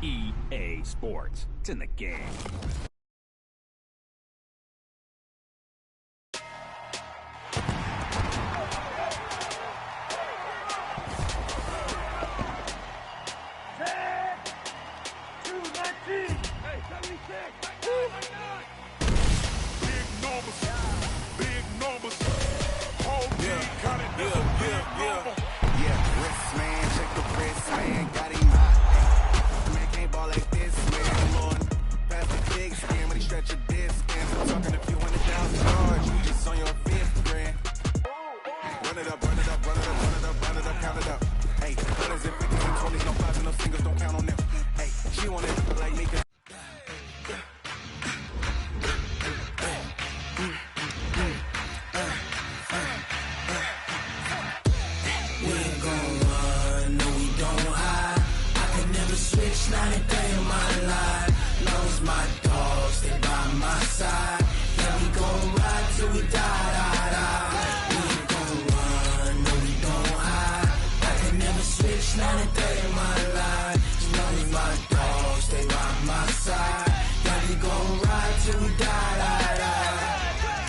EA Sports. It's in the game.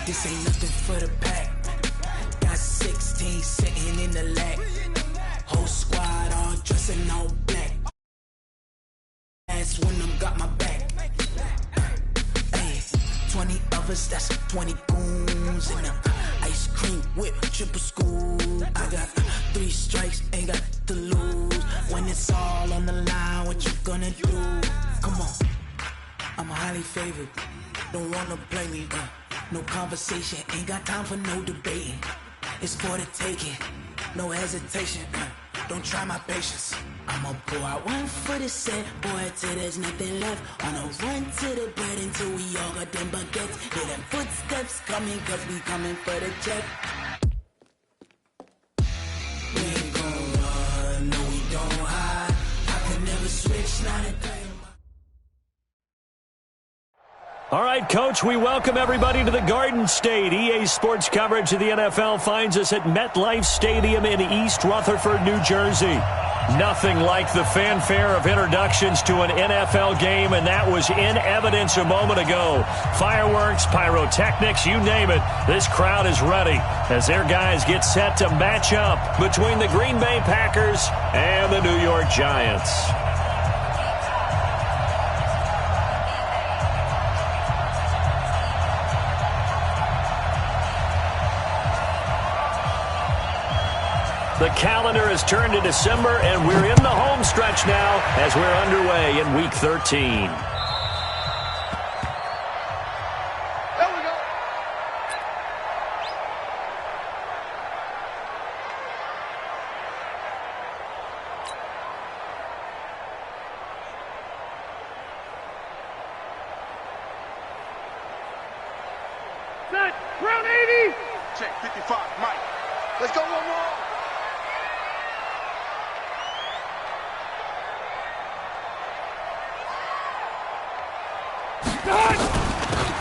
This ain't nothing for the pack. Got 16 sitting in the lag. Whole squad all dressing all black. That's when them got my back. Hey, 20 of us, that's 20 goons in them. Ice cream whip, triple scoop. I got 3 strikes, ain't got to lose. When it's all on the line, what you gonna do? Come on, I'm highly favored. Don't wanna play me, no conversation, ain't got time for no debating. It's for the taking, no hesitation. Don't try my patience. I'ma pour out one for the set, boy, till there's nothing left. On a run to the bread until we all got them baguettes. Hear them footsteps coming, cause we coming for the check. We ain't gon' run, no we don't hide. I can never switch, not a thing. All right, Coach, we welcome everybody to the Garden State. EA Sports coverage of the NFL finds us at MetLife Stadium in East Rutherford, New Jersey. Nothing like the fanfare of introductions to an NFL game, and that was in evidence a moment ago. Fireworks, pyrotechnics, you name it. This crowd is ready as their guys get set to match up between the Green Bay Packers and the New York Giants. The calendar has turned to December, and we're in the home stretch now as we're underway in Week 13. There we go. Set. Round 80. Check 55, Mike. Let's go one more.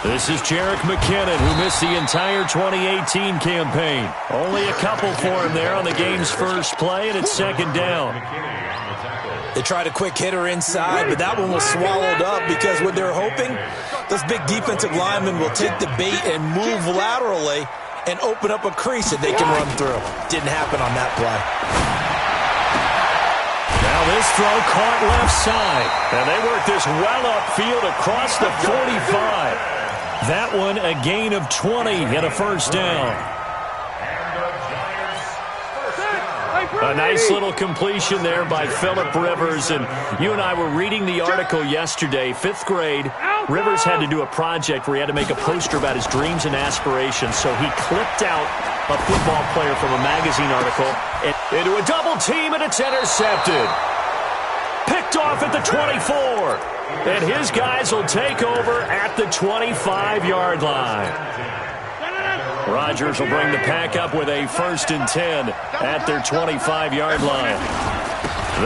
This is Jerick McKinnon, who missed the entire 2018 campaign. Only a couple for him there on the game's first play, and it's second down. They tried a quick hitter inside, but that one was swallowed up because what they're hoping, those big defensive linemen will take the bait and move laterally and open up a crease that they can run through. Didn't happen on that play. Now this throw caught left side, and they work this well upfield across the 45. That one a gain of 20 and a first down. A nice little completion there by Phillip Rivers, and you and I were reading the article yesterday, 5th grade. Rivers had to do a project where he had to make a poster about his dreams and aspirations, so he clipped out a football player from a magazine article and into a double team, and it's intercepted. Picked off at the 24, and his guys will take over at the 25-yard line. Rodgers will bring the pack up with a 1st and 10 at their 25-yard line.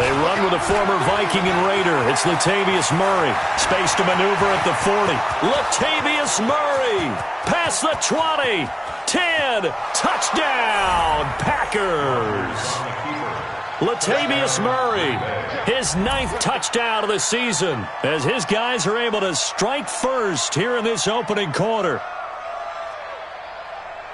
They run with a former Viking and Raider. It's Latavius Murray. Space to maneuver at the 40. Latavius Murray past the 20. 10. Touchdown, Packers. Latavius Murray, his 9th touchdown of the season, as his guys are able to strike first here in this opening quarter.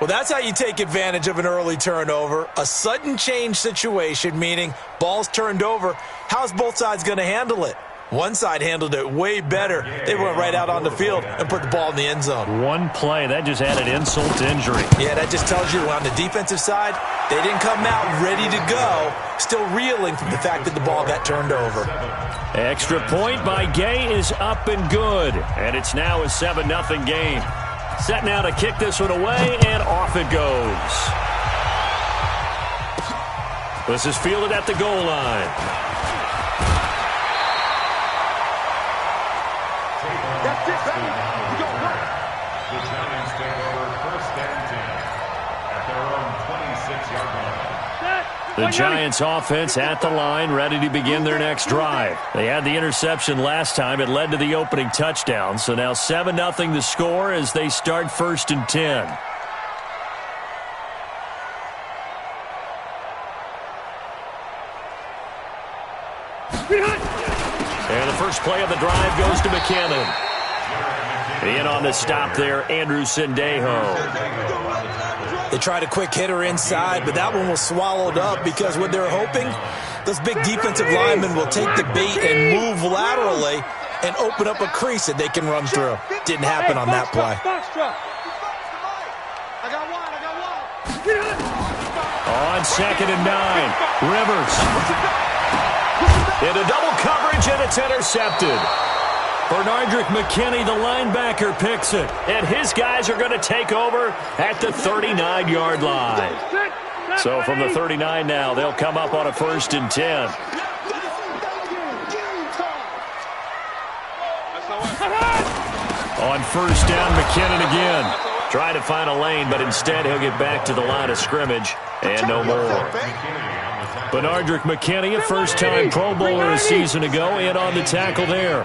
Well, that's how you take advantage of an early turnover. A sudden change situation, meaning ball's turned over. How's both sides going to handle it? One side handled it way better. They went right out on the field and put the ball in the end zone. One play, that just added insult to injury. Yeah, that just tells you on the defensive side, they didn't come out ready to go, still reeling from the fact that the ball got turned over. Extra point by Gay is up and good, and it's now a 7-0 game. Set now to kick this one away, and off it goes. This is fielded at the goal line. The Giants take over 1st and 10 at their own 26-yard line. The Giants offense at the line, ready to begin their next drive. They had the interception last time. It led to the opening touchdown. So now 7-0 the score as they start 1st and 10. And the first play of the drive goes to McKinnon. In on the stop there, Andrew Sendejo. They tried a quick hitter inside, but that one was swallowed up because what they're hoping, those big defensive linemen will take the bait and move laterally and open up a crease that they can run through. Didn't happen on that play. On 2nd and 9, Rivers. Into double coverage, and it's intercepted. Bernardrick McKinney, the linebacker, picks it. And his guys are going to take over at the 39-yard line. So from the 39 now, they'll come up on a 1st and 10. On 1st down, McKinnon again. Trying to find a lane, but instead he'll get back to the line of scrimmage. And no more. Bernardrick McKinney, a first-time Pro Bowler a season ago, and on the tackle there.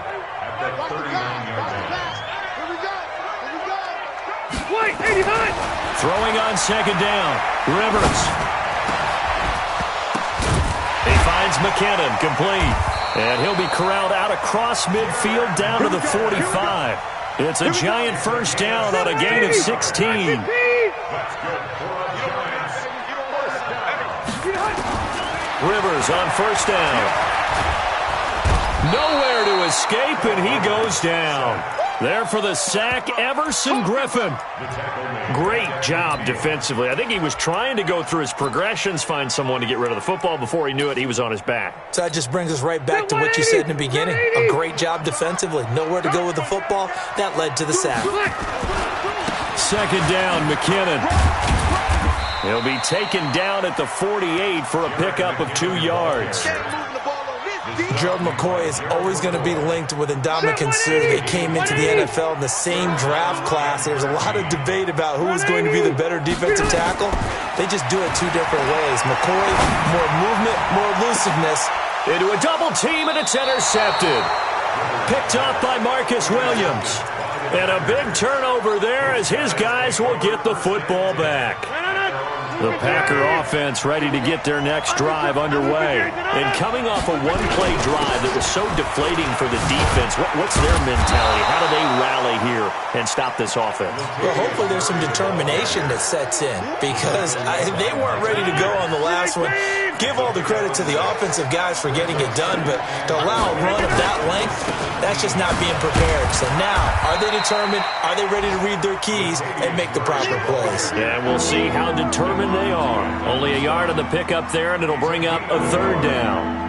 Throwing on 2nd down. Rivers. He finds McKinnon, complete. And he'll be corralled out across midfield down to the 45. It's a giant first down on a gain of 16. Rivers on 1st down. Nowhere to escape, and he goes down. There for the sack, Everson Griffin. Great job defensively. I think he was trying to go through his progressions, find someone to get rid of the football. Before he knew it, he was on his back. So that just brings us right back to what you said in the beginning. A great job defensively. Nowhere to go with the football. That led to the sack. 2nd down, McKinnon. He'll be taken down at the 48 for a pickup of 2 yards. Gerald McCoy is always going to be linked with Ndamukong Suh. They came into the NFL in the same draft class. There's a lot of debate about who is going to be the better defensive tackle. They just do it 2 different ways. McCoy, more movement, more elusiveness. Into a double team, and it's intercepted. Picked off by Marcus Williams. And a big turnover there as his guys will get the football back. The Packer offense ready to get their next drive underway. And coming off a one-play drive that was so deflating for the defense, what's their mentality? How do they rally here and stop this offense? Well, hopefully there's some determination that sets in because they weren't ready to go on the last one. Give all the credit to the offensive guys for getting it done, but to allow a run of that length, that's just not being prepared. So now, are they determined? Are they ready to read their keys and make the proper plays? Yeah, we'll see how determined they are. Only a yard on the pickup there, and it'll bring up a 3rd down.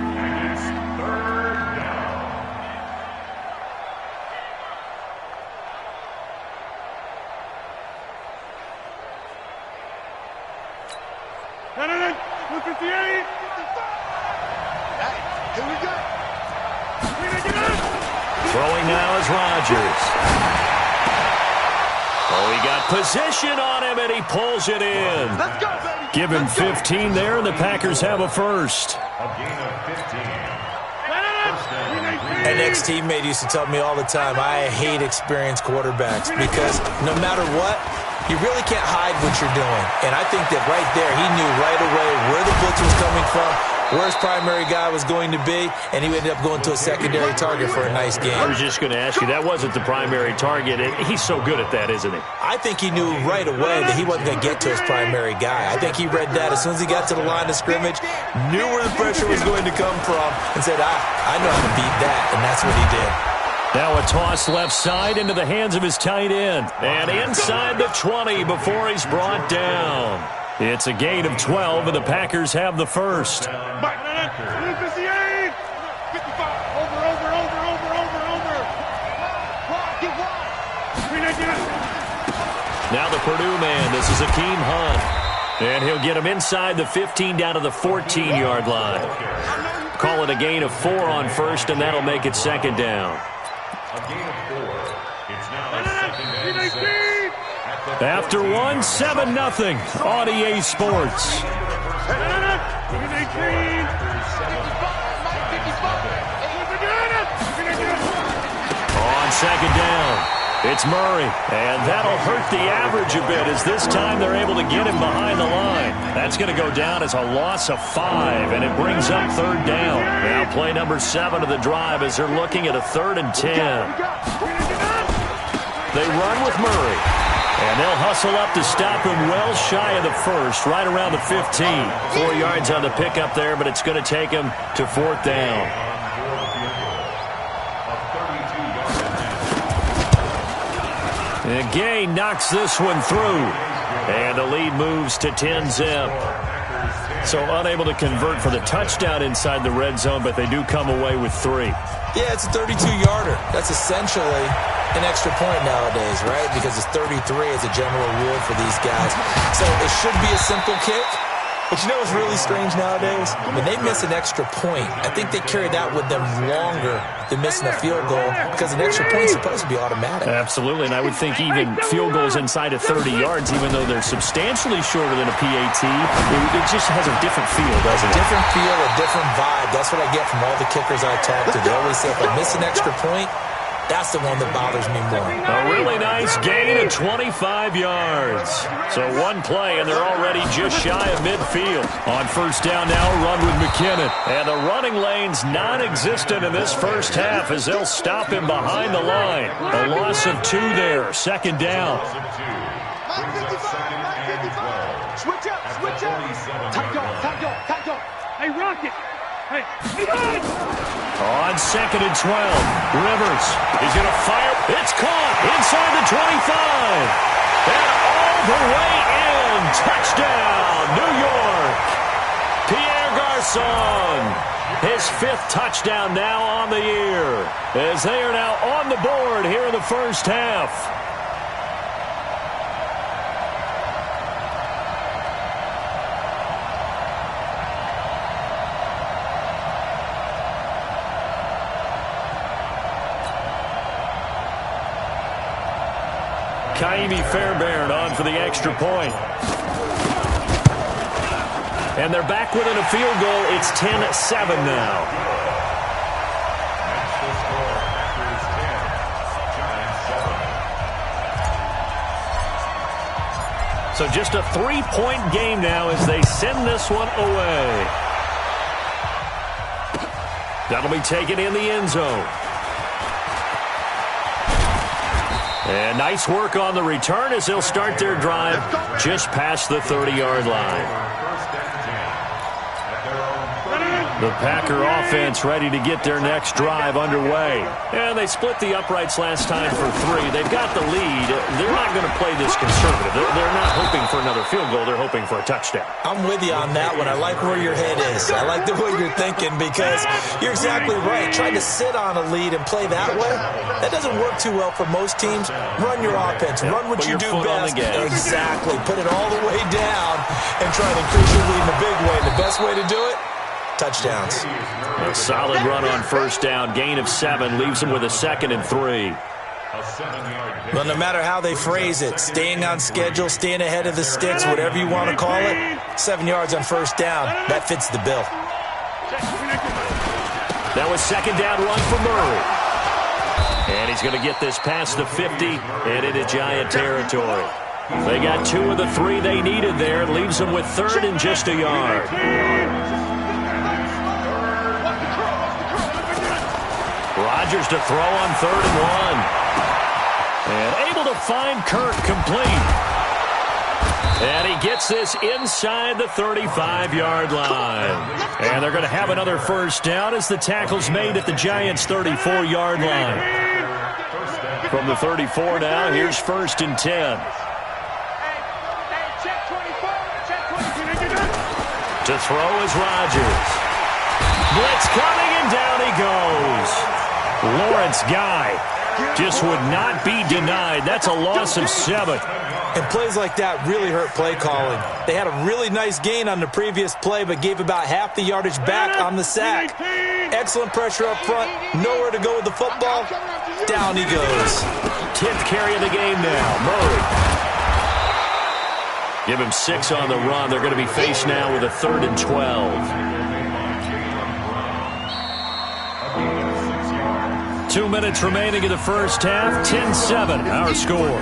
Throwing now is Rodgers. Oh, he got position on him, and he pulls it in. Let's go, baby. Give him 15 there, and the Packers have a first. A gain of 15. An ex-teammate used to tell me all the time, I hate experienced quarterbacks because no matter what, You really can't hide what you're doing. And I think that right there, he knew right away where the blitz was coming from, where his primary guy was going to be, and he ended up going to a secondary target for a nice game. I was just going to ask you, that wasn't the primary target. He's so good at that, isn't he? I think he knew right away that he wasn't going to get to his primary guy. I think he read that as soon as he got to the line of scrimmage, knew where the pressure was going to come from, and said, I know how to beat that, and that's what he did. Now a toss left side into the hands of his tight end. And inside the 20 before he's brought down. It's a gain of 12, and the Packers have the first. Over. Now the Purdue man, this is Akeem Hunt. And he'll get him inside the 15 down to the 14-yard line. Call it a gain of 4 on first, and that'll make it second down. A gain of 4. It's now second and 6. After 1, 7-0 on EA Sports. On second down, it's Murray, and that'll hurt the average a bit as this time they're able to get him behind the line. That's going to go down as a loss of 5, and it brings up third down. Now play number 7 of the drive as they're looking at a 3rd and 10. They run with Murray, and they'll hustle up to stop him well shy of the first, right around the 15. 4 yards on the pickup there, but it's going to take him to 4th down. And Gay knocks this one through. And the lead moves to 10-zip. So unable to convert for the touchdown inside the red zone, but they do come away with 3. Yeah, it's a 32-yarder. That's essentially an extra point nowadays, right? Because it's 33 as a general rule for these guys. So it should be a simple kick. But you know what's really strange nowadays? When they miss an extra point, I think they carry that with them longer than missing a field goal because an extra point is supposed to be automatic. Absolutely, and I would think even field goals inside of 30 yards, even though they're substantially shorter than a PAT, it just has a different feel, doesn't it? A different feel, a different vibe. That's what I get from all the kickers I talk to. They always say, if I miss an extra point, that's the one that bothers me more. A really nice gain of 25 yards. So one play, and they're already just shy of midfield. On first down now, run with McKinnon. And the running lane's non-existent in this first half as they'll stop him behind the line. A loss of 2 there, second down. Switch up. Tight up. Hey, Rocket. Hey, On 2nd and 12, Rivers is going to fire. It's caught inside the 25. And all the way in. Touchdown, New York. Pierre Garçon. His 5th touchdown now on the year. As they are now on the board here in the first half. Kaimi Fairbairn on for the extra point. And they're back within a field goal. It's 10-7 now. So just a 3-point game now as they send this one away. That'll be taken in the end zone. And nice work on the return as they'll start their drive just past the 30-yard line. The Packer offense ready to get their next drive underway. And they split the uprights last time for 3. They've got the lead. They're not going to play this conservative. They're not hoping for another field goal. They're hoping for a touchdown. I'm with you on that one. I like where your head is. I like the way you're thinking because you're exactly right. Trying to sit on a lead and play that way, that doesn't work too well for most teams. Run your offense. Run what you do best. Exactly. Put it all the way down and try to increase your lead in a big way. And the best way to do it, touchdowns. A solid run on first down. Gain of 7 leaves them with a 2nd and 3. Well, no matter how they phrase it, staying on schedule, staying ahead of the sticks, whatever you want to call it, 7 yards on first down, that fits the bill. That was second down run for Murray. And he's going to get this past the 50 and into Giant territory. They got 2 of the 3 they needed there. It leaves them with 3rd and just a yard. Rodgers to throw on 3rd and 1. And able to find Kirk complete. And he gets this inside the 35-yard line. And they're going to have another first down as the tackle's made at the Giants' 34-yard line. From the 34 now, here's 1st and 10. To throw is Rodgers. Blitz coming, and down he goes. Lawrence Guy just would not be denied. That's a loss of 7. And plays like that really hurt play calling. They had a really nice gain on the previous play, but gave about half the yardage back on the sack. Excellent pressure up front. Nowhere to go with the football. Down he goes. 10th carry of the game now. Murray. Give him 6 on the run. They're going to be faced now with a 3rd and 12. 2 minutes remaining in the first half. 10-7, our score.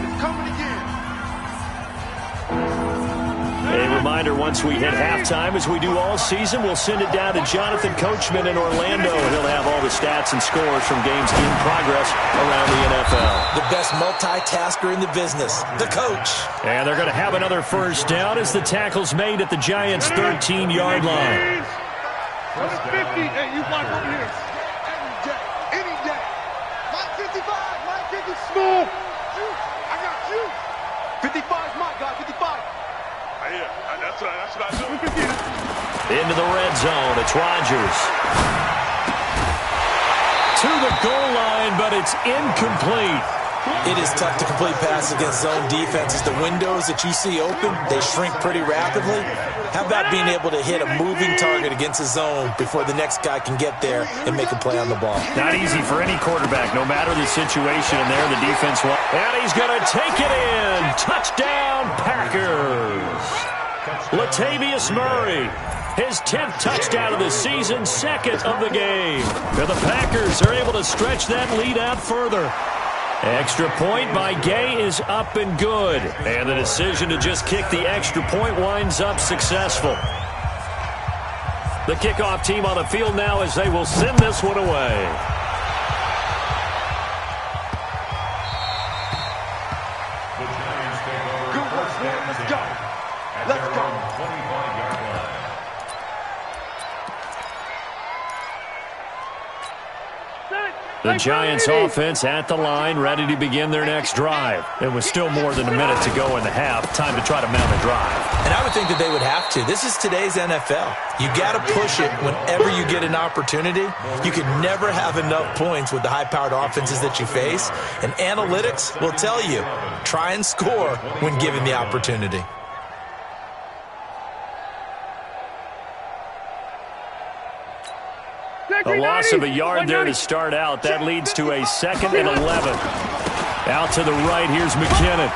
A reminder, once we hit halftime, as we do all season, we'll send it down to Jonathan Coachman in Orlando, and he'll have all the stats and scores from games in progress around the NFL. The best multitasker in the business, the coach. And they're going to have another first down as the tackle's made at the Giants' 13-yard line. 50. Hey, you block over here. Any day. Mike 55. Mike 50. Small. I got you. 55 Mike, guy. 55. Yeah, that's what I do. Into the red zone. It's Rodgers. To the goal line, but it's incomplete. It is tough to complete passes against zone defenses. The windows that you see open, they shrink pretty rapidly. How about being able to hit a moving target against a zone before the next guy can get there and make a play on the ball? Not easy for any quarterback, no matter the situation in there. The defense will. And he's going to take it in. Touchdown, Packers. Latavius Murray. His 10th touchdown of the season, 2nd of the game. And the Packers are able to stretch that lead out further. Extra point by Gay is up and good. And the decision to just kick the extra point winds up successful. The kickoff team on the field now as they will send this one away. Good work, man. Let's go. Let's go. The Giants offense at the line, ready to begin their next drive. It was still more than a minute to go in the half. Time to try to mount a drive. And I would think that they would have to. This is today's NFL. You got to push it whenever you get an opportunity. You can never have enough points with the high-powered offenses that you face. And analytics will tell you, try and score when given the opportunity. A loss of a yard there to start out. That leads to a 2nd and 11. Out to the right, here's McKinnon.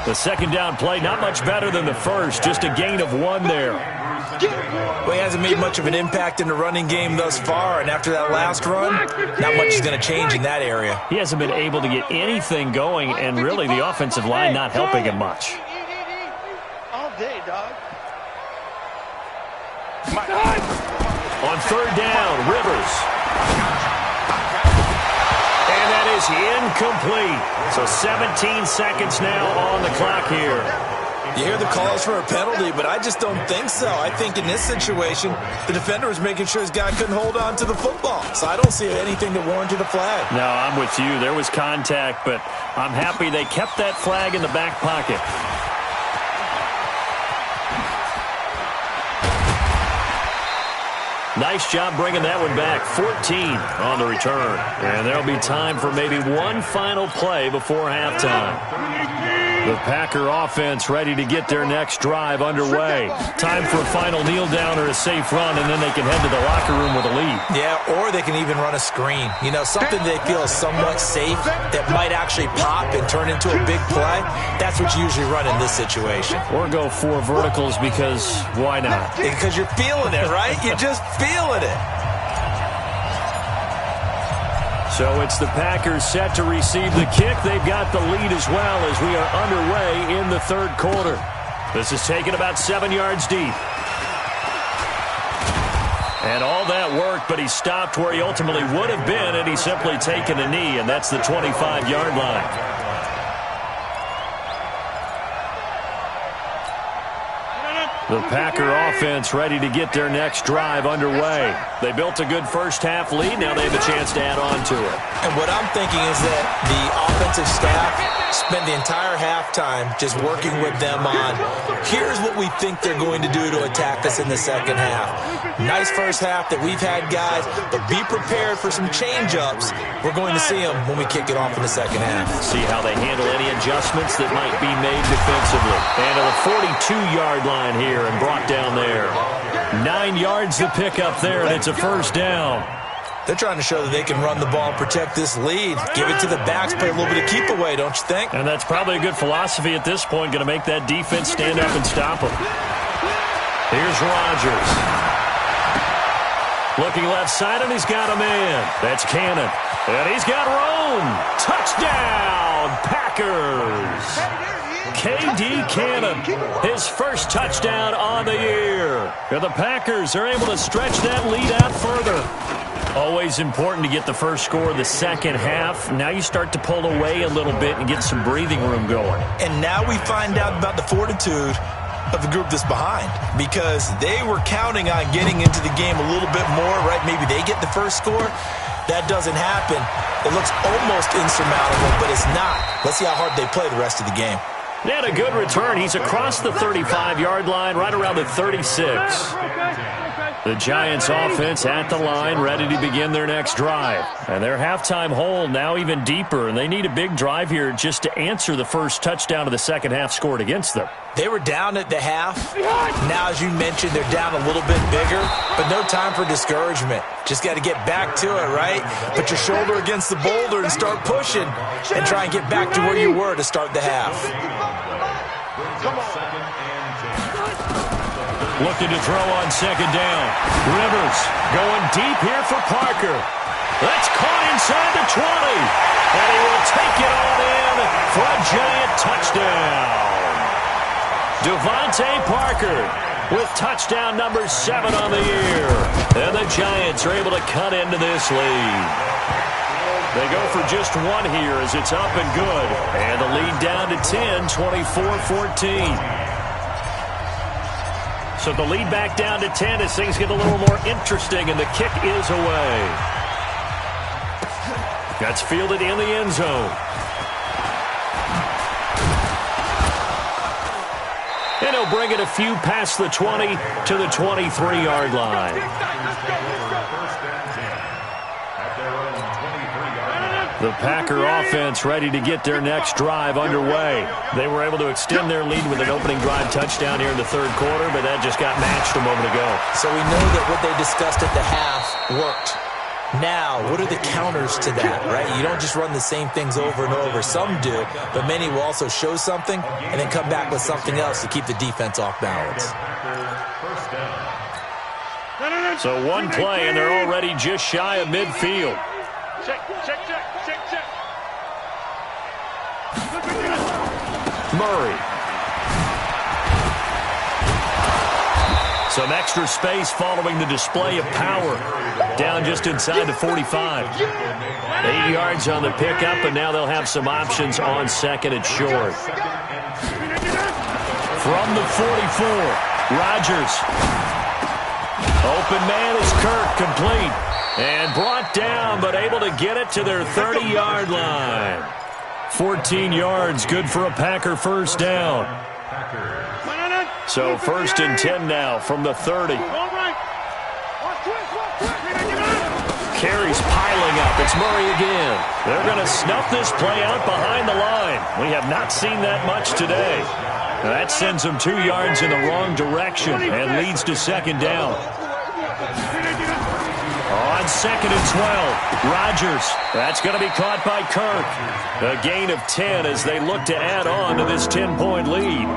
The second down play, not much better than the first. Just a gain of 1 there. Well, he hasn't made much of an impact in the running game thus far, and after that last run, not much is going to change in that area. He hasn't been able to get anything going, and really the offensive line not helping him much. All day, dog. On 3rd down, Rivers. And that is incomplete. So 17 seconds now on the clock here. You hear the calls for a penalty, but I just don't think so. I think in this situation, the defender was making sure his guy couldn't hold on to the football. So I don't see anything that warranted a flag. No, I'm with you. There was contact, but I'm happy they kept that flag in the back pocket. Nice job bringing that one back. 14 on the return. And there'll be time for maybe one final play before halftime. The Packer offense ready to get their next drive underway. Time for a final kneel down or a safe run, and then they can head to the locker room with a lead. Yeah, or they can even run a screen. You know, something they feel is somewhat safe that might actually pop and turn into a big play. That's what you usually run in this situation. Or go 4 verticals because why not? Because you're feeling it, right? You're just feeling it. So it's the Packers set to receive the kick. They've got the lead as well as we are underway in the third quarter. This is taken about 7 yards deep. And all that worked, but he stopped where he ultimately would have been, and he's simply taken a knee, and that's the 25-yard line. The Packer offense ready to get their next drive underway. They built a good first-half lead. Now they have a chance to add on to it. And what I'm thinking is that the offensive staff spent the entire halftime just working with them on, here's what we think they're going to do to attack us in the second half. Nice first half that we've had, guys, but be prepared for some change-ups. We're going to see them when we kick it off in the second half. See how they handle any adjustments that might be made defensively. And to the 42-yard line here and brought down there. 9 yards to pick up there, and it's a first down. They're trying to show that they can run the ball and protect this lead. Give it to the backs, play a little bit of keep away, don't you think? And that's probably a good philosophy at this point, going to make that defense stand up and stop them. Here's Rodgers. Looking left side, and he's got a man. That's Cannon. And he's got Rome. Touchdown, Packers. K.D. Cannon, his first touchdown on the year. And the Packers are able to stretch that lead out further. Always important to get the first score of the second half. Now you start to pull away a little bit and get some breathing room going. And now we find out about the fortitude of the group that's behind, because they were counting on getting into the game a little bit more, right? Maybe they get the first score. That doesn't happen. It looks almost insurmountable, but it's not. Let's see how hard they play the rest of the game. He had a good return. He's across the 35-yard line, right around the 36. The Giants offense at the line, ready to begin their next drive. And their halftime hole now even deeper, and they need a big drive here just to answer the first touchdown of the second half scored against them. They were down at the half. Now, as you mentioned, they're down a little bit bigger, but no time for discouragement. Just got to get back to it, right? Put your shoulder against the boulder and start pushing and try and get back to where you were to start the half. Looking to throw on second down. Rivers going deep here for Parker. That's caught inside the 20. And he will take it on in for a Giant touchdown. Devontae Parker with touchdown number 7 on the year. And the Giants are able to cut into this lead. They go for just one here as it's up and good. And the lead down to 10, 24-14. So the lead back down to 10 as things get a little more interesting, and the kick is away. That's fielded in the end zone. And he'll bring it a few past the 20 to the 23-yard line. The Packer offense ready to get their next drive underway. They were able to extend their lead with an opening drive touchdown here in the third quarter, but that just got matched a moment ago. So we know that what they discussed at the half worked. Now, what are the counters to that, right? You don't just run the same things over and over. Some do, but many will also show something and then come back with something else to keep the defense off balance. So one play, and they're already just shy of midfield. Check. Murray. Some extra space following the display of power. Down just inside the 45. 8 yards on the pickup, and now they'll have some options on second and short. From the 44, Rodgers. Open man is Kirk, complete. And brought down, but able to get it to their 30-yard line. 14 yards, good for a Packer first down. So first and 10 now from the 30. Carries piling up. It's Murray again. They're going to snuff this play out behind the line. We have not seen that much today. That sends them 2 yards in the wrong direction and leads to second down. On second and 12, Rodgers. That's going to be caught by Kirk. A gain of 10 as they look to add on to this 10-point lead.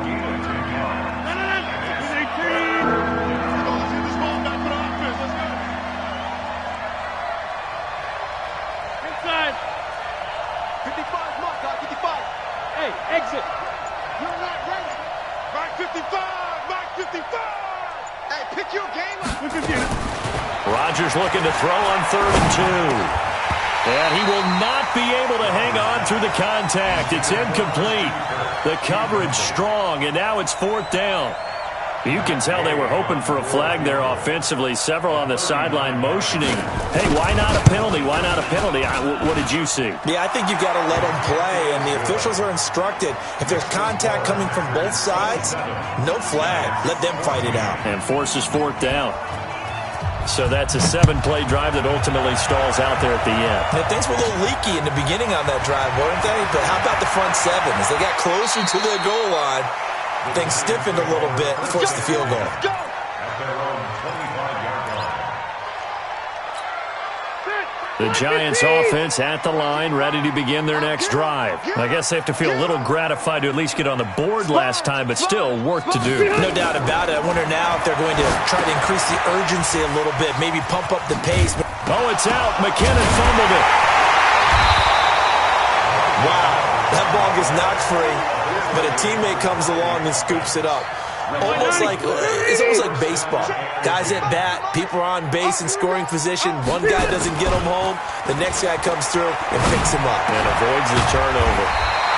Rodgers looking to throw on 3rd and 2. And he will not be able to hang on through the contact. It's incomplete. The coverage strong, and now it's 4th down. You can tell they were hoping for a flag there offensively. Several on the sideline motioning. Hey, why not a penalty? Why not a penalty? What did you see? Yeah, I think you've got to let them play, and the officials are instructed. If there's contact coming from both sides, no flag. Let them fight it out. And forces 4th down. So that's a 7-play drive that ultimately stalls out there at the end. And things were a little leaky in the beginning on that drive, weren't they? But how about the front 7? As they got closer to the goal line, things stiffened a little bit, forced the field goal. The Giants offense at the line, ready to begin their next drive. I guess they have to feel a little gratified to at least get on the board last time, but still work to do. No doubt about it. I wonder now if they're going to try to increase the urgency a little bit, maybe pump up the pace. Oh, it's out. McKinnon fumbled it. Wow, that ball gets knocked free, but a teammate comes along and scoops it up. It's almost like baseball. Guys at bat, people are on base in scoring position. One guy doesn't get him home. The next guy comes through and picks him up. And avoids the turnover.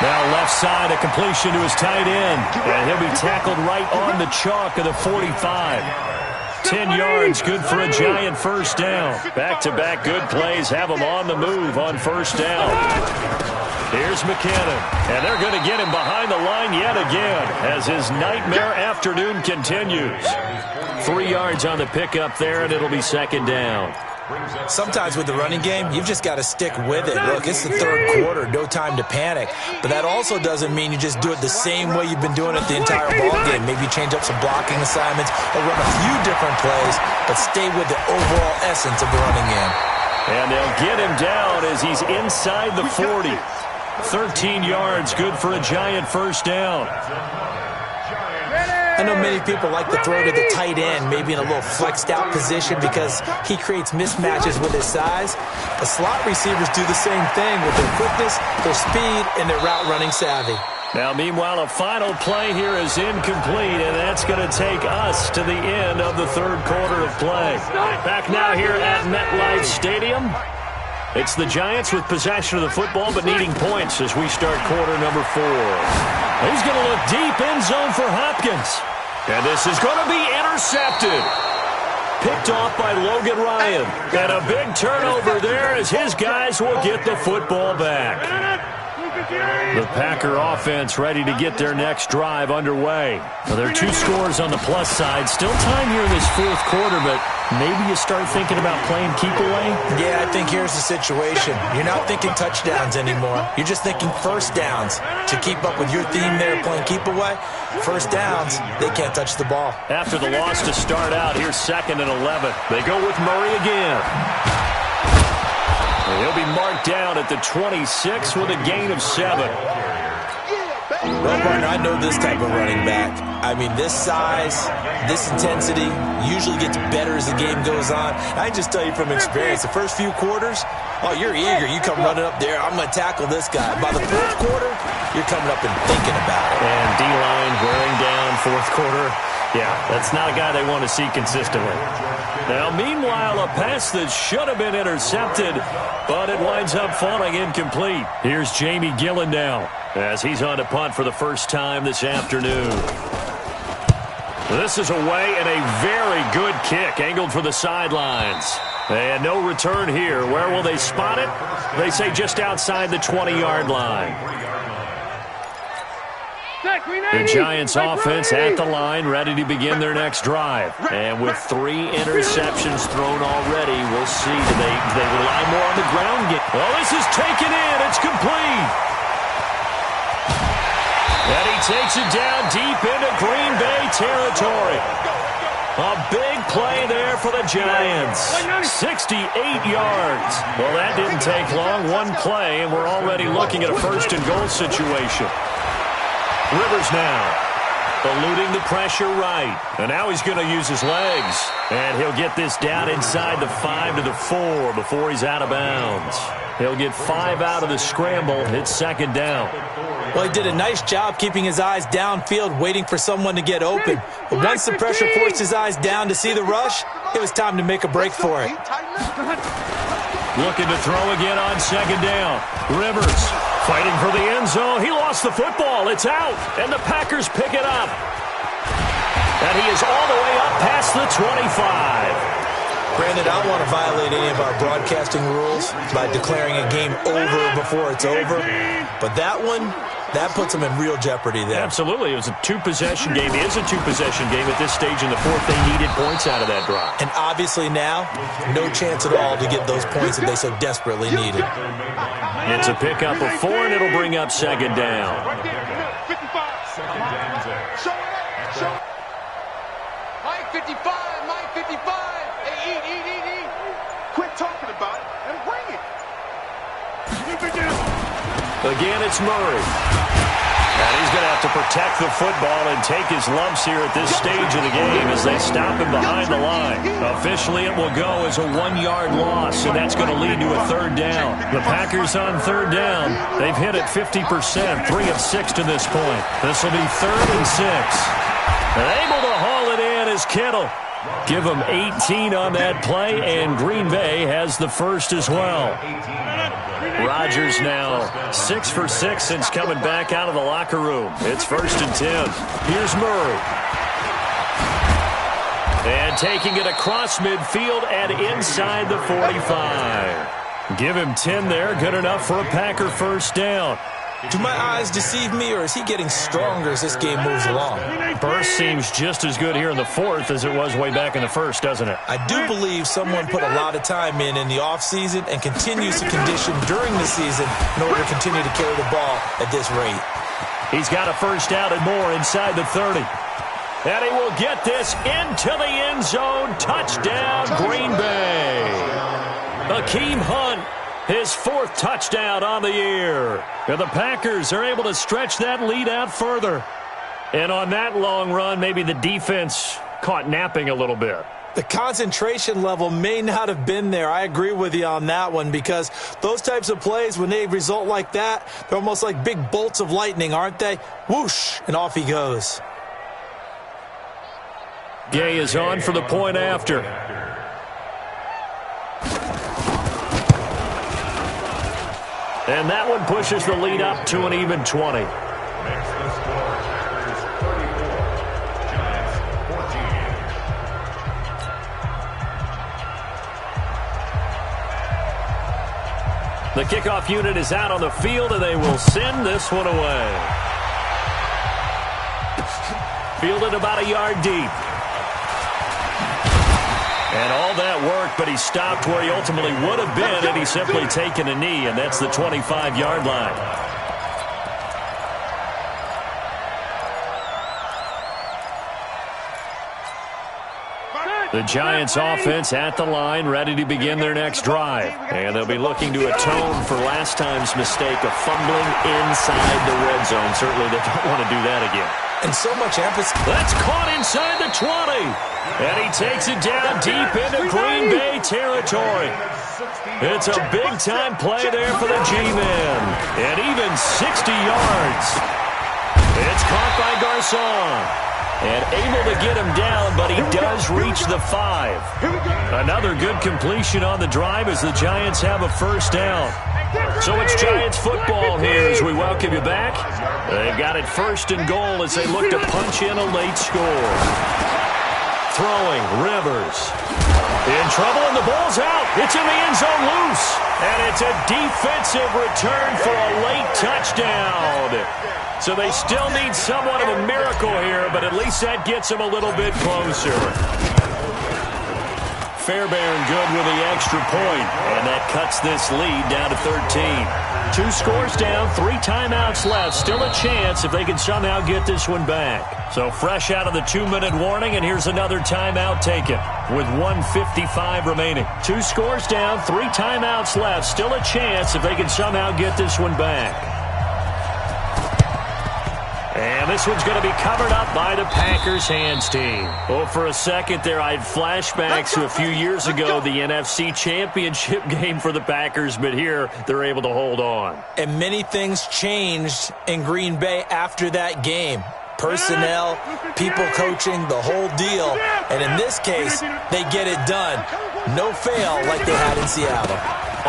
Now left side, a completion to his tight end. And he'll be tackled right on the chalk of the 45. 10 yards, good for a Giant 1st down. Back-to-back good plays have him on the move on 1st down. Here's McKinnon, and they're going to get him behind the line yet again as his nightmare afternoon continues. 3 yards on the pickup there, and it'll be 2nd down. Sometimes with the running game, you've just got to stick with it. Look, it's the 3rd quarter, no time to panic. But that also doesn't mean you just do it the same way you've been doing it the entire ballgame. Maybe change up some blocking assignments or run a few different plays, but stay with the overall essence of the running game. And they'll get him down as he's inside the 40. 13 yards, good for a Giant 1st down. I know many people like to throw to the tight end, maybe in a little flexed out position because he creates mismatches with his size. The slot receivers do the same thing with their quickness, their speed, and their route running savvy. Now, meanwhile, a final play here is incomplete, and that's going to take us to the end of the 3rd quarter of play. Back now here at MetLife Stadium. It's the Giants with possession of the football but needing points as we start quarter number 4. He's going to look deep end zone for Hopkins. And this is going to be intercepted. Picked off by Logan Ryan. And a big turnover there as his guys will get the football back. The Packer offense ready to get their next drive underway. Now, there are 2 scores on the plus side. Still time here in this 4th quarter, but maybe you start thinking about playing keep away? Yeah, I think here's the situation. You're not thinking touchdowns anymore. You're just thinking 1st downs. To keep up with your theme there, playing keep away, 1st downs, they can't touch the ball. After the loss to start out, here's 2nd and 11. They go with Murray again. He'll be marked down at the 26 with a gain of 7. Well, partner, I know this type of running back. I mean, this size, this intensity usually gets better as the game goes on. I just tell you from experience, the first few quarters, oh, you're eager. You come running up there, I'm going to tackle this guy. By the 4th quarter, you're coming up and thinking about it. And D-line wearing down 4th quarter. Yeah, that's not a guy they want to see consistently. Now, meanwhile, a pass that should have been intercepted, but it winds up falling incomplete. Here's Jamie Gillen now as he's on to punt for the first time this afternoon. This is away and a very good kick angled for the sidelines. And no return here. Where will they spot it? They say just outside the 20-yard line. The Giants offense at the line, ready to begin their next drive. And with 3 interceptions thrown already, we'll see. Do they rely more on the ground game? Well, this is taken in. It's complete. And he takes it down deep into Green Bay territory. A big play there for the Giants. 68 yards. Well, that didn't take long. 1 play, and we're already looking at a 1st and goal situation. Rivers now. Eluding the pressure right. And now he's going to use his legs. And he'll get this down inside the 5 to the 4 before he's out of bounds. He'll get 5 out of the scramble. It's second down. Well, he did a nice job keeping his eyes downfield, waiting for someone to get open. But once the pressure forced his eyes down to see the rush, it was time to make a break for it. Looking to throw again on second down. Rivers fighting for the end zone. He lost the football. It's out. And the Packers pick it up. And he is all the way up past the 25. Brandon, I don't want to violate any of our broadcasting rules by declaring a game over before it's over. But that one, that puts them in real jeopardy there. Absolutely. It was a two-possession game. It is a two-possession game at this stage in the fourth. They needed points out of that drive. And obviously now, no chance at all to get those points that they so desperately needed. It's a pickup of 4, and it'll bring up second down. Mike 55, Mike 55. Hey, eat. Quit talking about it and bring it. Again, it's Murray. And he's going to have to protect the football and take his lumps here at this stage of the game as they stop him behind the line. Officially, it will go as a 1-yard loss, and that's going to lead to a third down. The Packers on third down. They've hit it 50%, 3 of 6 to this point. This will be 3rd and 6. And able to haul it in is Kittle. Give him 18 on that play, and Green Bay has the first as well. Rodgers now 6 for 6 since coming back out of the locker room. It's 1st and 10. Here's Murray. And taking it across midfield and inside the 45. Give him 10 there. Good enough for a Packer first down. Do my eyes deceive me, or is he getting stronger as this game moves along? Burst seems just as good here in the fourth as it was way back in the first, doesn't it? I do believe someone put a lot of time in the offseason and continues to condition during the season in order to continue to carry the ball at this rate. He's got a first down and more inside the 30. And he will get this into the end zone. Touchdown, Green Bay. Akeem Hunt. His 4th touchdown on the year. And the Packers are able to stretch that lead out further. And on that long run, maybe the defense caught napping a little bit. The concentration level may not have been there. I agree with you on that one, because those types of plays, when they result like that, they're almost like big bolts of lightning, aren't they? Whoosh, and off he goes. Gay is on for the point after. And that one pushes the lead up to an even 20. Makes the score. Packers 34. Giants 14. The kickoff unit is out on the field, and they will send this one away. Fielded about a yard deep. And all that work, but he stopped where he ultimately would have been had he simply taken a knee, and that's the 25-yard line. The Giants offense at the line, ready to begin their next drive. And they'll be looking to atone for last time's mistake of fumbling inside the red zone. Certainly they don't want to do that again. And so much emphasis. That's caught inside the 20. And he takes it down deep into Green Bay territory. It's a big-time play there for the G-men. And even 60 yards. It's caught by Garçon. And able to get him down, but he does reach the 5. Another good completion on the drive as the Giants have a first down. So it's Giants football here as we welcome you back. They've got it 1st and goal as they look to punch in a late score. Throwing, Rivers. In trouble, and the ball's out. It's in the end zone loose. And it's a defensive return for a late touchdown. So they still need somewhat of a miracle here, but at least that gets them a little bit closer. Fairbairn good with the extra point, and that cuts this lead down to 13. 2 scores down, 3 timeouts left. Still a chance if they can somehow get this one back. So fresh out of the 2-minute warning, and here's another timeout taken with 1:55 remaining. 2 scores down, 3 timeouts left. Still a chance if they can somehow get this one back. And this one's going to be covered up by the Packers hands team. Oh, for a second there, I had flashbacks to a few years ago, the NFC Championship game for the Packers, but here they're able to hold on. And many things changed in Green Bay after that game. Personnel, people coaching, the whole deal. And in this case, they get it done. No fail like they had in Seattle.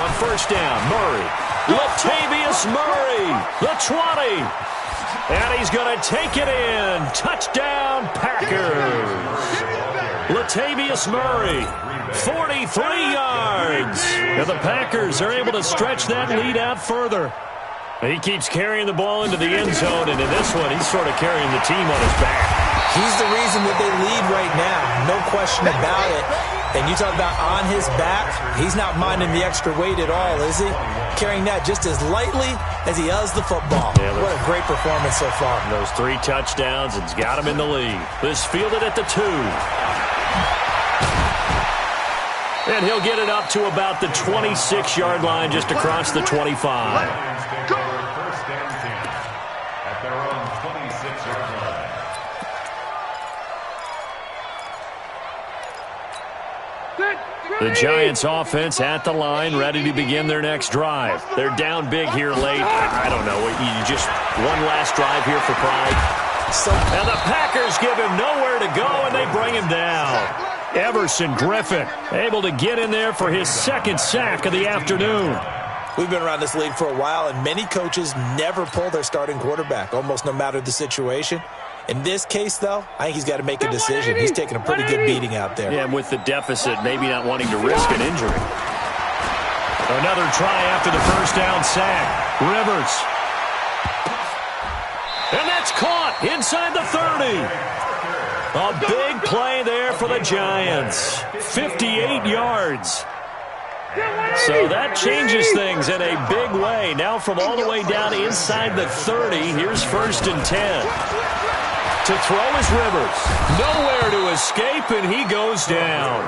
On first down, Murray. Latavius Murray, the 20. And he's going to take it in. Touchdown, Packers. Latavius Murray, 43 yards. And the Packers are able to stretch that lead out further. He keeps carrying the ball into the end zone, and in this one, he's sort of carrying the team on his back. He's the reason that they lead right now. No question about it. And you talk about on his back, he's not minding the extra weight at all, is he? Carrying that just as lightly as he does the football. Yeah, what a great performance so far. Those 3 touchdowns, it's got him in the lead. This fielded at the 2. And he'll get it up to about the 26-yard line just across the 25. First and 10 at their own 26-yard line. The Giants offense at the line, ready to begin their next drive. They're down big here late. I don't know. You just one last drive here for pride. And the Packers give him nowhere to go, and they bring him down. Everson Griffin able to get in there for his second sack of the afternoon. We've been around this league for a while, and many coaches never pull their starting quarterback, almost no matter the situation. In this case, though, I think he's got to make a decision. He's taking a pretty good beating out there. Yeah, and with the deficit, maybe not wanting to risk an injury. Another try after the first down sack. Rivers. And that's caught inside the 30. A big play there for the Giants. 58 yards. So that changes things in a big way. Now from all the way down inside the 30, here's first and 10. To throw is Rivers. Nowhere to escape, and he goes down.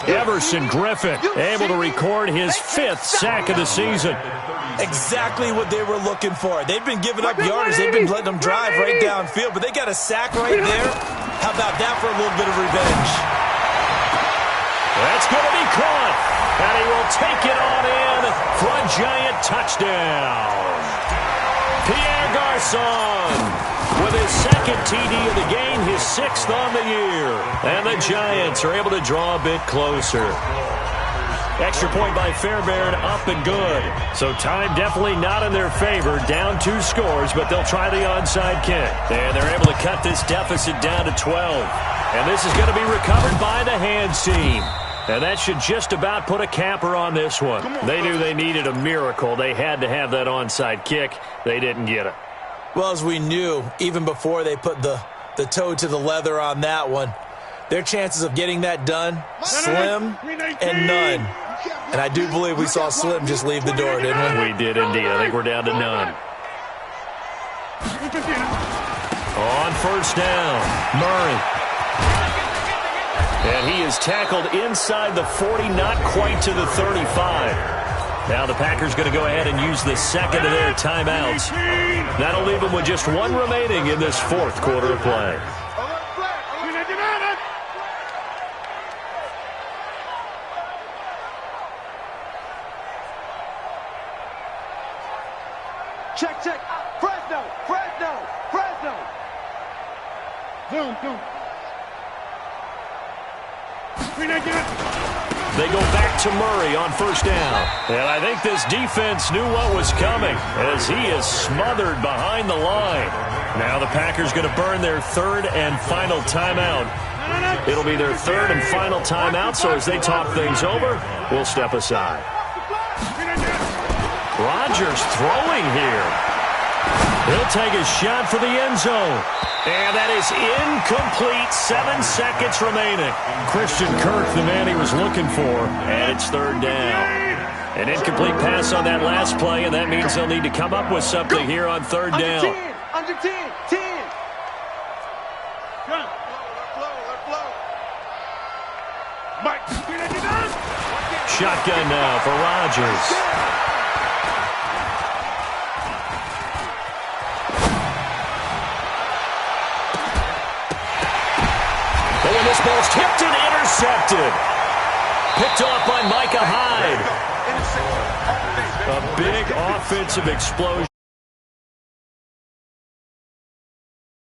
Everson Griffin able to record his 5th sack of the season. Exactly what they were looking for. They've been giving up yardage. They've been letting them drive right downfield, but they got a sack right there. How about that for a little bit of revenge? That's going to be caught, and he will take it on in for a Giant touchdown. Pierre Garçon with his second TD of the game, his 6th on the year. And the Giants are able to draw a bit closer. Extra point by Fairbairn, up and good. So time definitely not in their favor. Down 2 scores, but they'll try the onside kick. And they're able to cut this deficit down to 12. And this is going to be recovered by the hands team. And that should just about put a capper on this one. They knew they needed a miracle. They had to have that onside kick. They didn't get it. Well, as we knew, even before they put the toe to the leather on that one, their chances of getting that done, slim and none. And I do believe we saw Slim just leave the door, didn't we? We did indeed. I think we're down to none. On first down, Murray. And he is tackled inside the 40, not quite to the 35. Now the Packers going to go ahead and use the second of their timeouts. That'll leave them with just 1 remaining in this 4th quarter of play. Check, check. Fresno. Zoom. They go back to Murray on first down. And I think this defense knew what was coming as he is smothered behind the line. Now the Packers going to burn their 3rd and final timeout. It'll be their 3rd and final timeout, so as they talk things over, we'll step aside. Rodgers throwing here. He'll take a shot for the end zone. And that is incomplete. 7 seconds remaining. Christian Kirk, the man he was looking for, and it's 3rd down. An incomplete pass on that last play, and that means they'll need to come up with something here on 3rd down. Under 10. Shotgun now for Rodgers. and this ball's tipped and intercepted. Picked off by Micah Hyde. A big offensive explosion.